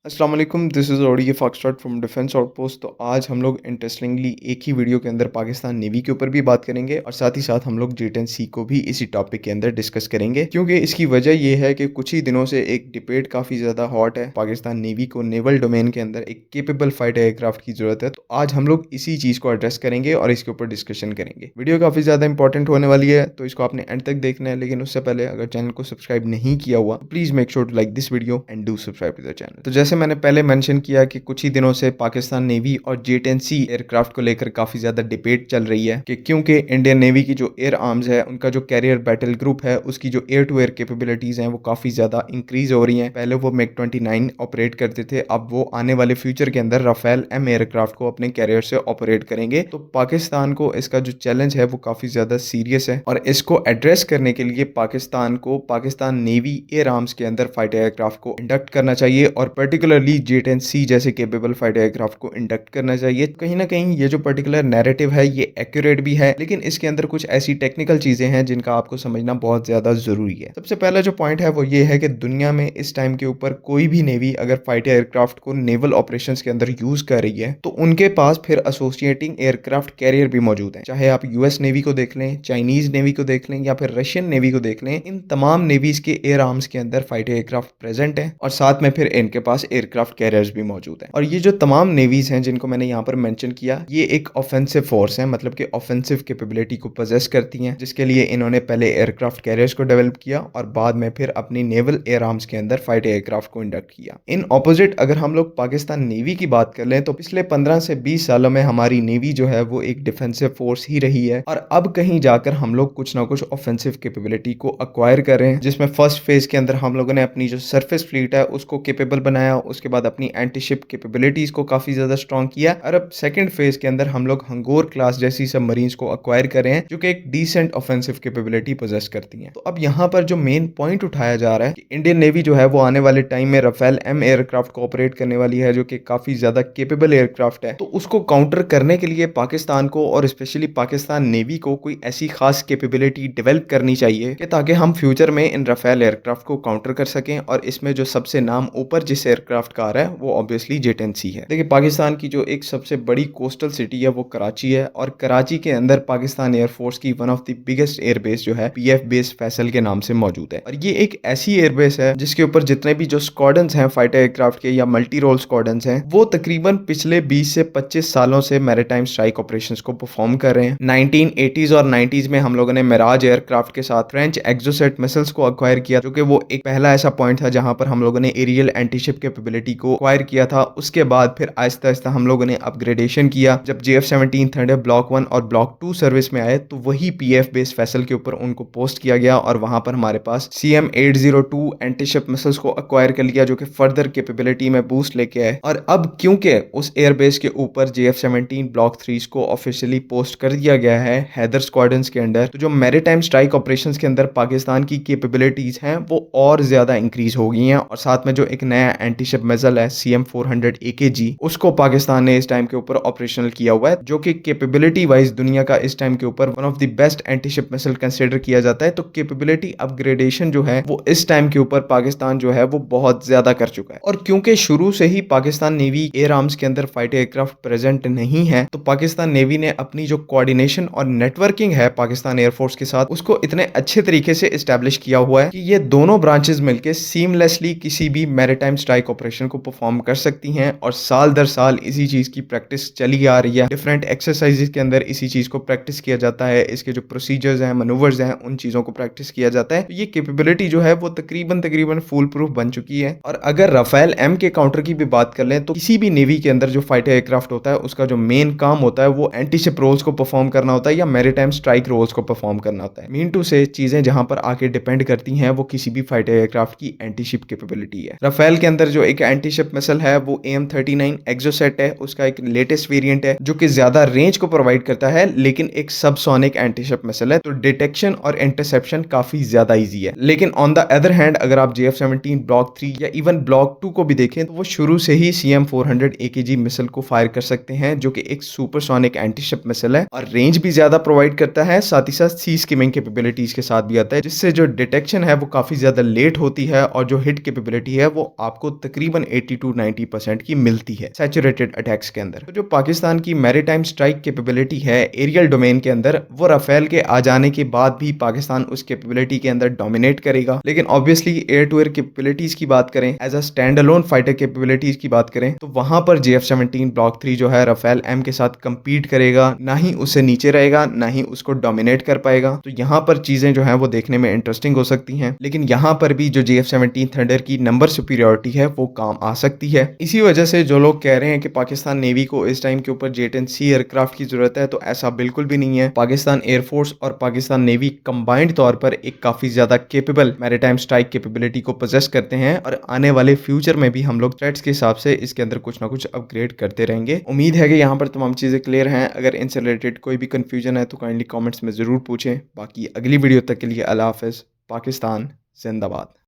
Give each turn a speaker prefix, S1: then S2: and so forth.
S1: अस्सलाम वालेकुम, this is Audi foxtrot from defence outpost. तो आज हम लोग इंटरेस्टिंगली एक ही वीडियो के अंदर पाकिस्तान नेवी के ऊपर भी बात करेंगे और साथ ही साथ हम लोग J10C को भी इसी टॉपिक के अंदर डिस्कस करेंगे, क्योंकि इसकी वजह यह है कि कुछ ही दिनों से एक डिबेट काफ़ी ज़्यादा हॉट है। पाकिस्तान नेवी को नेवल डोमेन के अंदर एक केपेबल फाइटर एयरक्राफ्ट की ज़रूरत है। तो आज हम लोग इसी चीज़ को एड्रेस करेंगे और इसके ऊपर डिस्कशन करेंगे। वीडियो काफ़ी ज़्यादा इंपॉर्टेंट होने वाली है, तो इसको आपने एंड तक देखना है। लेकिन उससे पहले अगर चैनल को सब्सक्राइब नहीं किया हुआ तो please make sure to like this video and do subscribe to the channel. तो जैसे मैंने पहले मेंशन किया कि कुछ ही दिनों से पाकिस्तान नेवी और J10C एयरक्राफ्ट को लेकर काफ़ी ज़्यादा डिबेट चल रही है कि क्योंकि इंडियन नेवी की जो एयर आर्म्स है, उनका जो कैरियर बैटल ग्रुप है, उसकी जो एयर टू एयर कैपेबिलिटीज़ हैं वो काफ़ी ज़्यादा इंक्रीज़ हो रही हैं। पहले वो MiG-29 ऑपरेट करते थे, अब वो आने वाले फ्यूचर के अंदर राफेल M एयरक्राफ्ट को अपने कैरियर से ऑपरेट करेंगे। तो पाकिस्तान को इसका जो चैलेंज है वो काफ़ी ज़्यादा सीरियस है और इसको एड्रेस करने के लिए पाकिस्तान को पाकिस्तान नेवी एयर आर्म्स के अंदर फाइटर एयरक्राफ्ट को इंडक्ट करना चाहिए और पर्टिकुलरली J10C जैसे केपेबल फाइटर एयरक्राफ्ट को इंडक्ट करना चाहिए। कहीं ना कहीं ये जो पर्टिकुलर नैरेटिव है ये एक्यूरेट भी है, लेकिन इसके अंदर कुछ ऐसी टेक्निकल चीजें हैं जिनका आपको समझना बहुत ज्यादा जरूरी है। सबसे पहला जो पॉइंट है वो ये है कि दुनिया में इस टाइम के ऊपर कोई भी नेवी अगर फाइटर एयरक्राफ्ट को नेवल ऑपरेशंस के अंदर यूज कर रही है तो उनके पास फिर एसोसिएटिंग एयरक्राफ्ट कैरियर भी मौजूद है। चाहे आप यूएस नेवी को देख लें, चाइनीज नेवी को देख लें या फिर रशियन नेवी को देख लें, इन तमाम नेवीज के एयर आर्म्स के अंदर फाइटर एयरक्राफ्ट प्रेजेंट है और साथ में फिर इनके पास एयरक्राफ्ट कैरियर्स भी मौजूद है। और ये जो तमाम नेवीज हैं जिनको मैंने यहाँ पर मेंशन किया, ये एक ऑफेंसिव फोर्स है, मतलब कि ऑफेंसिव कैपेबिलिटी को पोजेस करती हैं, जिसके लिए इन्होंने पहले एयरक्राफ्ट कैरियर्स को डेवलप किया और बाद में फिर अपनी नेवल एयर आर्म्स के अंदर फाइटर एयरक्राफ्ट को इंडक्ट किया। इन ऑपोजिट अगर हम लोग पाकिस्तान नेवी की बात कर लें तो पिछले 15 से 20 सालों में हमारी नेवी जो है वो एक डिफेंसिव फोर्स ही रही है और अब कहीं जाकर हम लोग कुछ ना कुछ ऑफेंसिव कैपेबिलिटी को अक्वायर कर रहे हैं, जिसमें फर्स्ट फेज के अंदर हम लोगों ने अपनी जो सरफेस फ्लीट है उसको केपेबल बनाया, उसके बाद अपनी एंटी शिप कैपेबिलिटीज को काफी ज्यादा स्ट्रॉन्ग किया और अब सेकंड फेज के अंदर हम लोग हंगोर क्लास जैसी सबमरीन्स को अक्वायर कर रहे हैं जो कि एक डिसेंट ऑफेंसिव कैपेबिलिटी पोजेस करती हैं। तो अब यहाँ पर जो मेन पॉइंट उठाया जा रहा है कि इंडियन नेवी जो है वो आने वाले टाइम में राफेल M एयरक्राफ्ट को ऑपरेट करने वाली है, जो कि काफी ज्यादा केपेबल एयरक्राफ्ट है। तो उसको काउंटर करने के लिए पाकिस्तान को और स्पेशली पाकिस्तान नेवी को कोई ऐसी खास कैपेबिलिटी डेवलप करनी चाहिए कि ताकि हम फ्यूचर में इन राफेल एयरक्राफ्ट को काउंटर कर सकें। और इसमें जो सबसे नाम ऊपर जिस एयरक्राफ्ट का आ रहा है वो ऑब्वियसली J10C है। देखिए, पाकिस्तान की जो एक सबसे बड़ी कोस्टल सिटी है वो कराची है और कराची के अंदर पाकिस्तान एयरफोर्स की one of the biggest airbase जो है PF बेस फैसल के नाम से मौजूद है। और ये एक ऐसी एयरबेस है जिसके ऊपर जितने भी जो स्क्वाड्रंस हैं फाइटर एयरक्राफ्ट के या मल्टी रोल स्क्वाड्रंस हैं वो तकरीबन पिछले 20 से 25 सालों से मैरीटाइम स्ट्राइक ऑपरेशंस को परफॉर्म कर रहे हैं। 1980s और 90s में हम लोगों ने मिराज एयरक्राफ्ट के साथ फ्रेंच एक्सोसेट मिसाइल्स को अक्वायर किया, जो कि वो एक पहला ऐसा पॉइंट था जहां पर हम लोगों ने एरियल एंटीशिप कैपेबिलिटी को अक्वायर किया था। उसके बाद फिर आहिस्ता आहिस्ता हम लोगों ने अपग्रेडेशन किया। जब JF-17 थंडर ब्लॉक 1 और ब्लॉक 2 सर्विस में आए तो वही PF बेस फैसल के ऊपर उनको पोस्ट किया गया और वहां पर हमारे पास CM-802 एंटीशिप मिसाइल्स को अक्वायर कर लिया, जो कि फर्दर कैपेबिलिटी में बूस्ट लेके आए। और अब क्योंकि उस एयरबेस के ऊपर JF-17 ब्लॉक 3 को ऑफिशियली पोस्ट कर दिया गया है हैदर स्क्वाड्रंस के अंडर, तो जो मैरीटाइम स्ट्राइक ऑपरेशंस के अंदर पाकिस्तान की कैपेबिलिटीज हैं वो और ज्यादा इंक्रीज हो गई हैं। और साथ में जो एक नया एंटीशिप मिसाइल है CM-400 AKG, उसको पाकिस्तान ने इस टाइम के ऊपर ऑपरेशनल किया हुआ है, जो कि कैपेबिलिटी वाइज दुनिया का इस टाइम के ऊपर one of the best antiship missile consider किया जाता है। तो कैपेबिलिटी अपग्रेडेशन जो है वो इस टाइम के ऊपर पाकिस्तान जो है वो बहुत ज्यादा कर चुका है। और क्योंकि शुरू से ही पाकिस्तान नेवी एयर आर्म्स के अंदर फाइटर एयरक्राफ्ट प्रेजेंट नहीं है, तो पाकिस्तान नेवी ने अपनी जो कोऑर्डिनेशन और नेटवर्किंग है पाकिस्तान एयरफोर्स के साथ उसको इतने अच्छे तरीके से एस्टेब्लिश किया हुआ है कि ये दोनों ब्रांचेस मिलकर सीमलेसली किसी भी मैरीटाइम स्ट्राइक ऑपरेशन को परफॉर्म कर सकती हैं। और साल दर साल इसी चीज की प्रैक्टिस चली आ रही है। डिफरेंट एक्सरसाइजेस के अंदर इसी चीज को प्रैक्टिस किया जाता है, इसके जो प्रोसीजर्स हैं, मनूवर्स हैं, उन चीजों को प्रैक्टिस किया जाता है। तो ये कैपेबिलिटी जो है वो तकरीबन फुल प्रूफ बन चुकी है। और अगर राफेल M के काउंटर की भी बात कर लें तो किसी भी नेवी के अंदर जो फाइटर एयरक्राफ्ट होता है उसका जो मेन काम होता है वो एंटीशिप रोल्स को परफॉर्म करना होता है या मैरीटाइम स्ट्राइक रोल्स को परफॉर्म करना होता है। मीन टू से चीजें जहां पर आके डिपेंड करती हैं वो किसी भी फाइटर एयरक्राफ्ट की एंटीशिप कैपेबिलिटी है। राफेल के अंदर जो एक एंटीशिप मिसाइल है वो AIM-39 एक्सोसेट है, उसका एक लेटेस्ट वेरिएंट है जो कि ज्यादा रेंज को प्रोवाइड करता है, लेकिन एक सबसोनिक एंटीशिप मिसाइल है, तो डिटेक्शन और इंटरसेप्शन काफी ज्यादा इजी है। लेकिन ऑन द अदर हैंड अगर आप JF-17 ब्लॉक 3 या इवन ब्लॉक 2 को भी देखें तो वो शुरू से ही CM-400 AKG मिसाइल को फायर कर सकते हैं, जो कि एक सुपरसोनिक एंटीशिप मिसाइल है और रेंज भी ज्यादा प्रोवाइड करता है, साथ ही साथ सी स्किमिंग कैपेबिलिटीज के साथ भी आता है, जिससे जो डिटेक्शन है वो काफी ज्यादा लेट होती है और जो हिट कैपेबिलिटी है वो आपको तकरीबन 80 टू 90% की मिलती है सैचुरेटेड अटैक्स के अंदर। तो जो पाकिस्तान की मैरीटाइम स्ट्राइक कैपेबिलिटी है एरियल डोमेन के अंदर, वो राफेल के आ जाने के बाद भी पाकिस्तान उस कैपेबिलिटी के अंदर डोमिनेट करेगा। लेकिन obviously air to air capabilities की बात करें, as a standalone fighter capabilities की बात करें, तो वहां पर JF-17 ब्लॉक 3 जो है राफेल M के साथ कंपीट करेगा, ना ही उससे नीचे रहेगा, ना ही उसको डोमिनेट कर पाएगा। तो यहाँ पर चीजें जो है वो देखने में इंटरेस्टिंग हो सकती हैं। लेकिन यहाँ पर भी जो JF-17 थंडर की नंबर सुपीरियरिटी है वो काम आ सकती है। इसी वजह से जो लोग कह रहे हैं कि पाकिस्तान नेवी को इस टाइम के ऊपर J-10C एयरक्राफ्ट की जरूरत है, तो ऐसा बिल्कुल भी नहीं है। पाकिस्तान एयरफोर्स और पाकिस्तान नेवी कंबाइंड तौर पर एक काफी ज्यादा केपेबल मैरीटाइम स्ट्राइक कैपेबिलिटी को पोजेस करते हैं और आने वाले फ्यूचर में भी हम लोग थ्रेट्स के हिसाब से इसके अंदर कुछ ना कुछ अपग्रेड करते रहेंगे। उम्मीद है कि यहाँ पर तमाम चीजें क्लियर हैं। अगर इनसे रिलेटेड कोई भी कंफ्यूजन है तो काइंडली कमेंट्स में जरूर पूछें। बाकी अगली वीडियो तक के लिए अल्लाह हाफिज। पाकिस्तान जिंदाबाद।